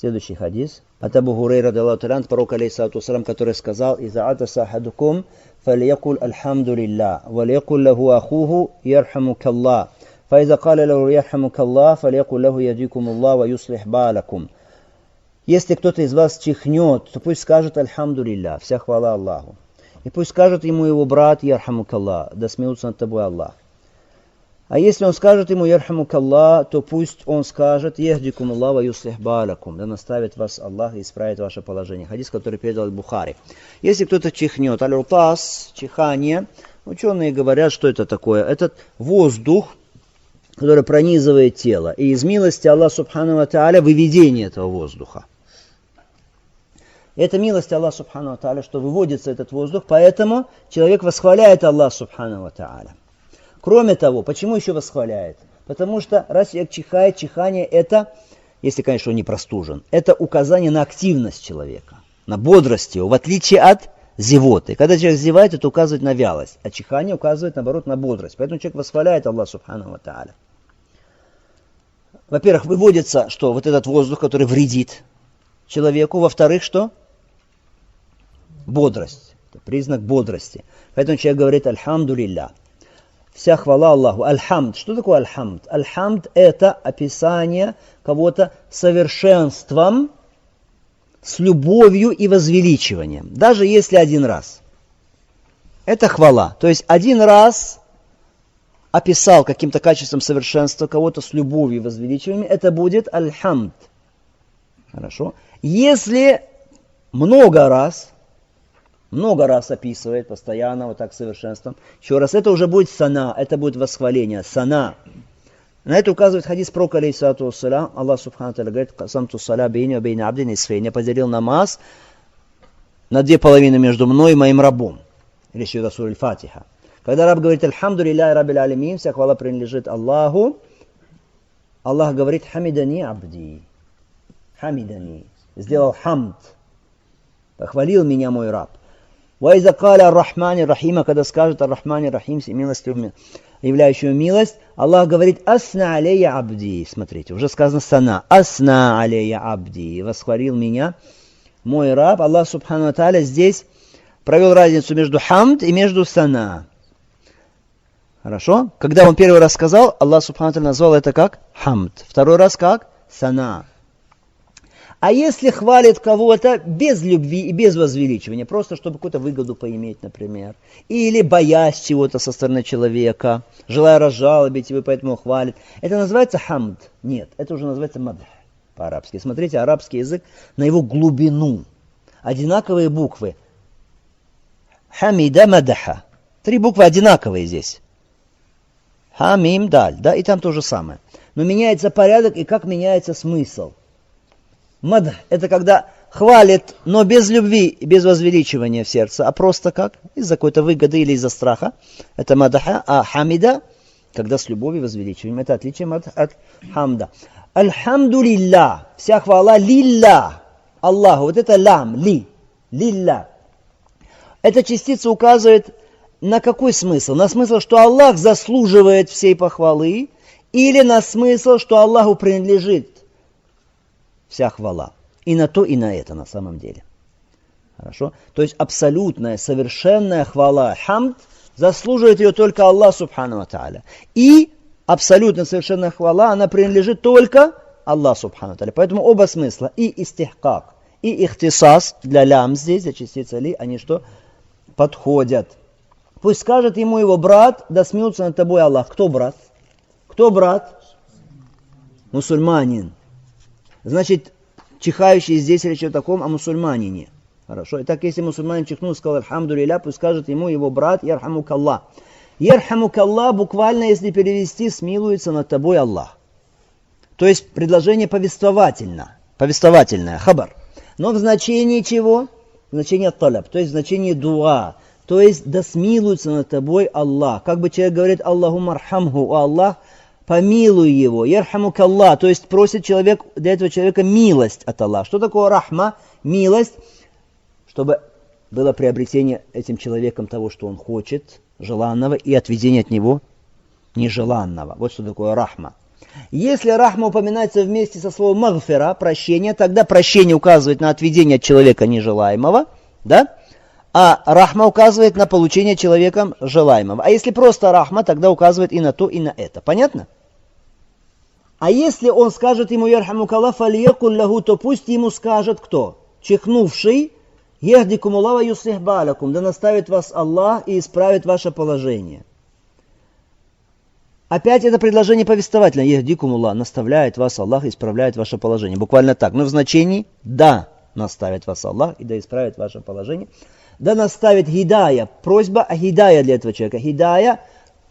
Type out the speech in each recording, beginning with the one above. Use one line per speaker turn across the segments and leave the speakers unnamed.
Следующий хадис. От Абу Хурейра радиллаху та'аля, пророк алейхиссалату вассалям, который сказал: «Иза атаса ахадукум, фалякуль альхамдулилля, валякуль лаху ахуху, ярхамукаллах. Фаиза каля лаху ярхамукаллах, фалякуль лаху ядикумуллах, ва юслих балакум». Если кто-то из вас чихнет, то пусть скажет альхамдулилля, вся хвала Аллаху. И пусть скажет ему его брат: ярхамукаллах, да смеются над тобой Аллах. А если он скажет ему ярхамукаллах, то пусть он скажет: яхдикумуллах ва юслих балакум, да наставит вас Аллах и исправит ваше положение. Хадис, который передал Бухари. Если кто-то чихнет, аль-рутас, чихание, ученые говорят, что это такое. Это воздух, который пронизывает тело. И из милости Аллаха субхану ва тааля выведение этого воздуха. Это милость Аллаха субхану ва тааля, что выводится этот воздух, поэтому человек восхваляет Аллаха субхану ва тааля. Кроме того, почему еще восхваляет? Потому что раз человек чихает, чихание это, если, конечно, он не простужен, это указание на активность человека, на бодрость его, в отличие от зевоты. Когда человек зевает, это указывает на вялость, а чихание указывает, наоборот, на бодрость. Поэтому человек восхваляет Аллаха субхану ва тааля. Во-первых, выводится, что вот этот воздух, который вредит человеку. Во-вторых, что? Бодрость. Это признак бодрости. Поэтому человек говорит: альхамдулилля. Вся хвала Аллаху. Аль-хамд. Что такое аль-хамд? Аль-хамд это описание кого-то совершенством, с любовью и возвеличиванием. Даже если один раз. Это хвала. То есть один раз описал каким-то качеством совершенства кого-то с любовью и возвеличиванием, это будет аль-хамд. Хорошо. Если много раз описывает постоянно вот так совершенством, еще раз, это уже будет сана, это будет восхваление, сана. На это указывает хадис пророка алейхиссалату вассалям. Аллах субхану тааля говорит: «Касамту саля бейни ва бейни абдин исфейн». Я поделил намаз на 2,5 между мной и моим рабом. Или еще сура Аль-Фатиха. Когда раб говорит: «Альхамдулилляхи раббил алямин», вся хвала принадлежит Аллаху, Аллах говорит: «Хамидани абди». Хамидани. Сделал хамд. Похвалил меня мой раб. «Ваиза каля ар-Рахмани рахима», когда скажет ар-Рахмани рахим, милостью, являющую милость, Аллах говорит: «Асна алейя абди». Смотрите, уже сказано сана. «Асна алейя абди». Восхвалил меня мой раб. Аллах субхану ва тааля здесь провел разницу между хамд и между сана. Хорошо? Когда он первый раз сказал, Аллах субхану ва тааля назвал это как хамд. Второй раз как сана. А если хвалит кого-то без любви и без возвеличивания, просто чтобы какую-то выгоду поиметь, например, или боясь чего-то со стороны человека, желая разжалобить, его поэтому хвалит, это называется хамд? Нет, это уже называется мадх по-арабски. Смотрите, арабский язык на его глубину. Одинаковые буквы. Хамида мадаха. 3 буквы одинаковые здесь. Хамим даль, да, и там то же самое. Но меняется порядок и как меняется смысл. Мадх – это когда хвалит, но без любви и без возвеличивания в сердце, а просто как? Из-за какой-то выгоды или из-за страха. Это мадаха. А хамида, когда с любовью и возвеличиванием. Это отличие от хамда. Альхамдулилля. Вся хвала лилля. Аллаху. Вот это лям, ли. Лилля. Эта частица указывает на какой смысл? На смысл, что Аллах заслуживает всей похвалы, или на смысл, что Аллаху принадлежит вся хвала. И на то, и на это на самом деле. Хорошо? То есть абсолютная, совершенная хвала, хамд, заслуживает ее только Аллах субхану ва тааля. И абсолютно совершенная хвала, она принадлежит только Аллаху субхану ва тааля. Поэтому оба смысла, и истихкак, и ихтисас, для лям здесь, для частицы ли, они что? Подходят. Пусть скажет ему его брат: да смеется над тобой Аллах. Кто брат? Кто брат? Мусульманин. Значит, чихающий здесь речь о таком, о мусульманине. Хорошо. Итак, если мусульманин чихнул, сказал альхамдулилля, пусть скажет ему его брат: ярхамукаллах. Ярхамукаллах буквально, если перевести, смилуется над тобой Аллах. То есть предложение повествовательное, хабар. Но в значении чего? В значении талаб, то есть в значении дуа. То есть да смилуется над тобой Аллах. Как бы человек говорит: Аллахумма архамху, о Аллах, помилуй его, ярхамукаллах, то есть просит человек, для этого человека милость от Аллаха. Что такое рахма? Милость, чтобы было приобретение этим человеком того, что он хочет, желанного, и отведение от него нежеланного. Вот что такое рахма. Если рахма упоминается вместе со словом магфира, прощение, тогда прощение указывает на отведение от человека нежелаемого, да? А рахма указывает на получение человеком желаемого. А если просто рахма, тогда указывает и на то, и на это. Понятно? А если он скажет ему ярхамукаллах фальякуль лаху, то пусть ему скажет кто? Чихнувший, яхдикумуллах ва юслих балякум, да наставит вас Аллах и исправит ваше положение. Опять это предложение повествовательное. Яхдикумуллах, наставляет вас Аллах и исправляет ваше положение. Буквально так. Но в значении да, наставит вас Аллах и да исправит ваше положение. Да наставит хидая. Просьба о хидая для этого человека. Хидая,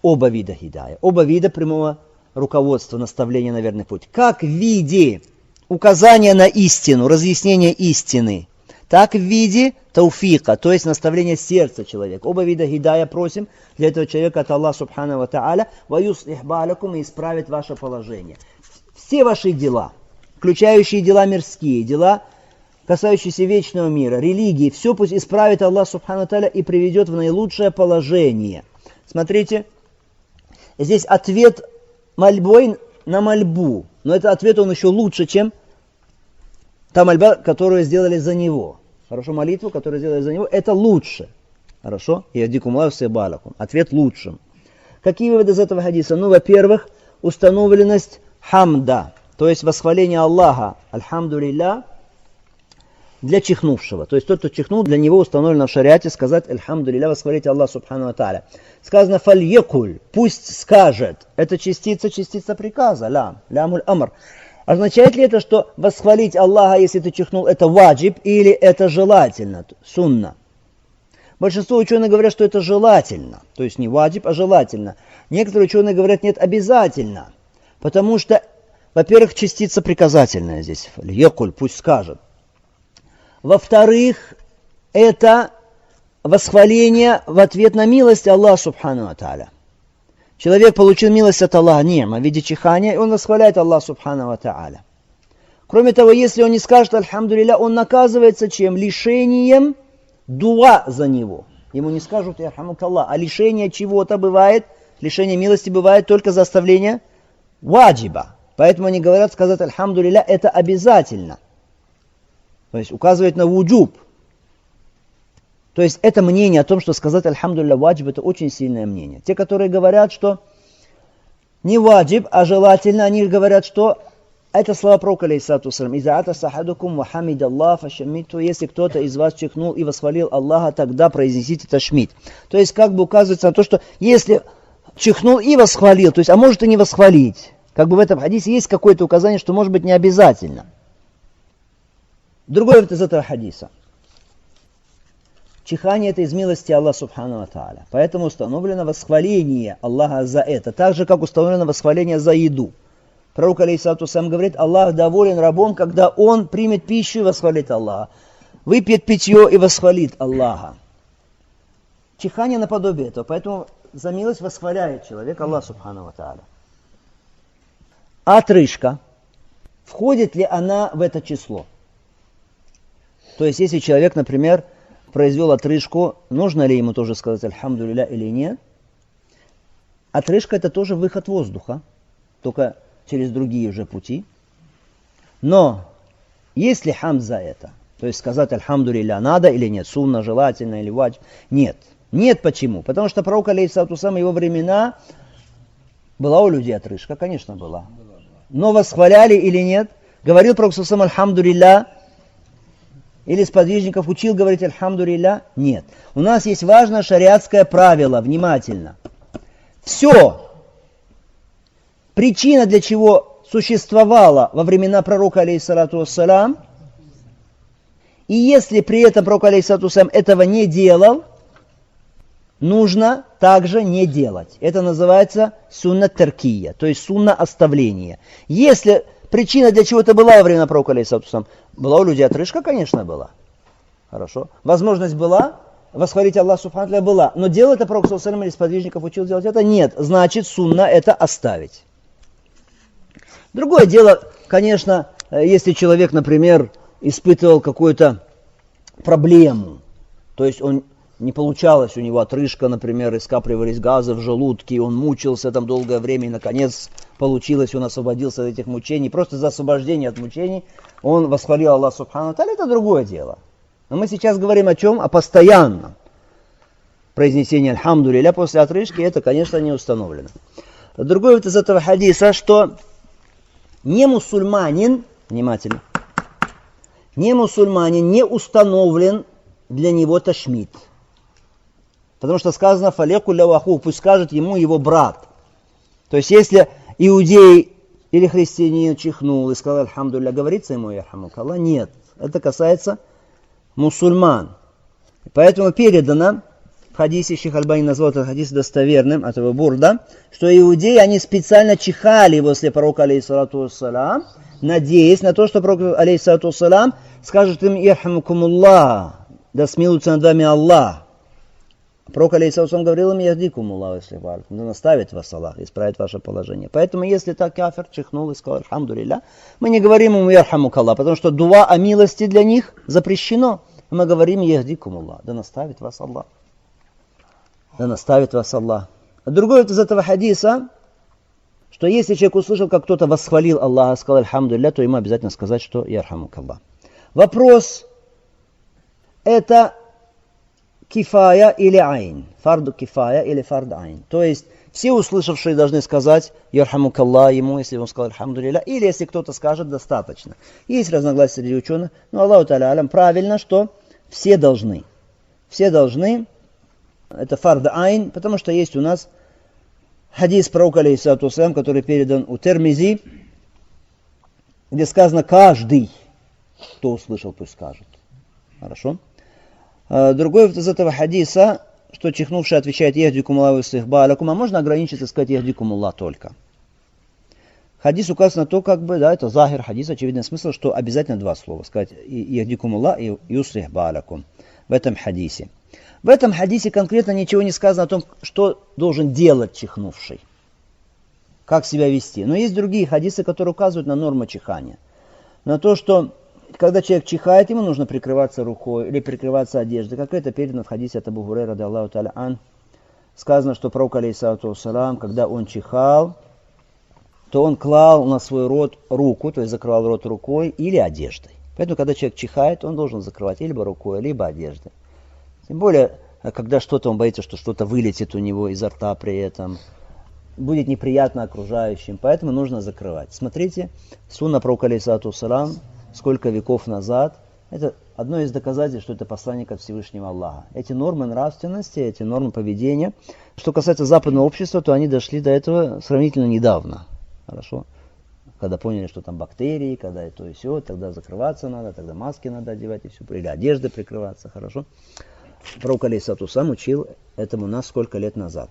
оба вида хидая. Оба вида прямого руководства, наставления на верный путь. Как в виде указания на истину, разъяснения истины, так в виде тауфика, то есть наставления сердца человека. Оба вида хидая просим для этого человека от Аллаха субхану ва тааля, ва юслих балякум, и исправит ваше положение. Все ваши дела, включающие дела мирские, дела, касающиеся вечного мира, религии, все пусть исправит Аллах субхану ва тааля и приведет в наилучшее положение. Смотрите, здесь ответ мольбой на мольбу, но это ответ он еще лучше, чем та мольба, которую сделали за него. Хорошо, молитву, которую сделали за него, это лучше. Хорошо? Яхдикумуллаху сейбалякум. Ответ лучшим. Какие выводы из этого хадиса? Ну, во-первых, установленность хамда, то есть восхваление Аллаха, альхамдулилля, для чихнувшего. То есть тот, кто чихнул, для него установлено в шариате сказать альхамдулилля, восхвалить Аллах субхану ва тааля. Сказано фальякуль, пусть скажет. Это частица приказа, лямуль амр. Означает ли это, что восхвалить Аллаха, если ты чихнул, это ваджиб или это желательно, сунна? Большинство ученых говорят, что это желательно. То есть не ваджиб, а желательно. Некоторые ученые говорят, нет, обязательно. Потому что, во-первых, частица приказательная здесь. Фальякуль, пусть скажет. Во-вторых, это восхваление в ответ на милость Аллаха субхану ва тааля. Человек получил милость от Аллаха, ни'ма, в виде чихания, и он восхваляет Аллаха субхану ва тааля. Кроме того, если он не скажет альхамдулилля, он наказывается чем? Лишением дуа за него. Ему не скажут ярхамукаллах, а лишение чего-то бывает, лишение милости бывает только за оставление ваджиба. Поэтому они говорят, сказать альхамдулилля это обязательно. То есть указывает на вуджуб. То есть это мнение о том, что сказать альхамдулилля ваджиб, это очень сильное мнение. Те, которые говорят, что не ваджиб, а желательно, они говорят, что это слова пророка алейхиссалату вассалям. «Иза ата сахадукум ва хамидаллах фашамиту». Если кто-то из вас чихнул и восхвалил Аллаха, тогда произнесите ташмид. То есть как бы указывается на то, что если чихнул и восхвалил, то есть, а может и не восхвалить. Как бы в этом хадисе есть какое-то указание, что может быть не обязательно. Другой вывод из этого хадиса. Чихание это из милости Аллаха субхану ва тааля. Поэтому установлено восхваление Аллаха за это. Так же, как установлено восхваление за еду. Пророк алейхиссалату вассалям говорит, Аллах доволен рабом, когда он примет пищу и восхвалит Аллаха. Выпьет питье и восхвалит Аллаха. Чихание наподобие этого. Поэтому за милость восхваляет человек Аллах субхану ва тааля. Отрыжка. Входит ли она в это число? То есть, если человек, например, произвел отрыжку, нужно ли ему тоже сказать альхамдулилля или нет? Отрыжка это тоже выход воздуха, только через другие уже пути. Но есть ли хамд за это? То есть сказать альхамдулилля надо или нет? Сунна, желательно или ваджиб? Нет. Нет почему? Потому что пророк алейхиссалату вассалям, его времена, была у людей отрыжка, конечно была. Но восхваляли или нет? Говорил пророк саллаллаху алейхи ва саллям альхамдулилля? Или сподвижников учил говорить альхамдулилля? Нет. У нас есть важное шариатское правило, внимательно. Все, причина для чего существовала во времена пророка алейхиссалату вассалям, и если при этом пророк алейхиссалату вассалям этого не делал, нужно также не делать. Это называется сунна таркия, то есть сунна оставления. Если причина для чего-то была во время пророка алейхиссалату вассалям, была у людей отрыжка, конечно, была. Хорошо. Возможность была, восхвалить Аллаха субхану ва тааля была. Но делал это пророк саллаллаху алейхи ва саллям или сподвижников учил делать это? Нет. Значит, сунна это оставить. Другое дело, конечно, если человек, например, испытывал какую-то проблему, то есть он не получалось у него отрыжка, например, и скапливались газы в желудке, и он мучился там долгое время, и наконец получилось, он освободился от этих мучений. Просто за освобождение от мучений он восхвалил Аллах Субхану ва Тааля, это другое дело. Но мы сейчас говорим о чем? О постоянном произнесении «Альхамду лилля» после отрыжки, это, конечно, не установлено. Другой вот из этого хадиса, что не мусульманин, внимательно, не мусульманин не установлен для него ташмит. Потому что сказано «фалеку ляваху», пусть скажет ему его брат. То есть, если иудей или христианин чихнул и сказал «Альхамду лилля», говорится ему «Ярхамукаллах»? Нет. Это касается мусульман. Поэтому передано, в хадисе Шейх Альбани назвал этот хадис достоверным, от Абу Бурда, что иудеи, они специально чихали возле пророка, алейхиссалату вассалам, надеясь на то, что пророк, алейхиссалату вассалам, скажет им «Ярхамукумуллах», да смилуется над вами Аллах. Пророк, алейхиссалату вассалам, говорил им «Яхдикумуллах, если валь», да наставит вас Аллах, исправит ваше положение. Поэтому, если так кафир чихнул и сказал «Альхамду лилля», мы не говорим ему «Ярхамукаллах», потому что дуа о милости для них запрещено. Мы говорим «Яхдикумуллах», да наставит вас Аллах. Да наставит вас Аллах. Другой из этого хадиса, что если человек услышал, как кто-то восхвалил Аллаха, сказал «Альхамду лилля», то ему обязательно сказать, что «Ярхамукаллах». Вопрос, это кифая или айн, фарду кифая или фард айн. То есть все услышавшие должны сказать «Ярхамукаллах» ему, если он сказал «Альхамду лилля», или если кто-то скажет «достаточно». Есть разногласия среди ученых, но Аллаху та'аля алям, правильно, что все должны. Все должны. Это фард айн, потому что есть у нас хадис пророка, алейхиссалату вассалям, который передан у Термизи, где сказано «каждый, кто услышал, пусть скажет». Хорошо? Другой из этого хадиса, что чихнувший отвечает «Яхдикумуллах ва юслих балякум», а можно ограничиться и сказать «Яхдикумуллах» только. Хадис указывает на то, как бы, да, это захир хадис, очевидный смысл, что обязательно два слова, сказать «Яхдикумуллах» и «Юслих балякум» в этом хадисе. В этом хадисе конкретно ничего не сказано о том, что должен делать чихнувший, как себя вести. Но есть другие хадисы, которые указывают на норму чихания. На то, что когда человек чихает, ему нужно прикрываться рукой или прикрываться одеждой. Как это передано в хадисе от Абу Хурайры, ради Аллаху та'аля ан. Сказано, что пророк, алейхиссалату вассалам, когда он чихал, то он клал на свой рот руку, то есть закрывал рот рукой или одеждой. Поэтому, когда человек чихает, он должен закрывать либо рукой, либо одеждой. Тем более, когда что-то он боится, что что-то вылетит у него изо рта при этом, будет неприятно окружающим, поэтому нужно закрывать. Смотрите, сунна пророка, алейхиссалату вассалам, сколько веков назад, это одно из доказательств, что это посланник от Всевышнего Аллаха. Эти нормы нравственности, эти нормы поведения, что касается западного общества, то они дошли до этого сравнительно недавно. Хорошо? Когда поняли, что там бактерии, когда и то и сё, тогда закрываться надо, тогда маски надо одевать и все, или одеждой прикрываться, хорошо? Пророк, алейхиссалату вассалам, учил этому нас сколько лет назад.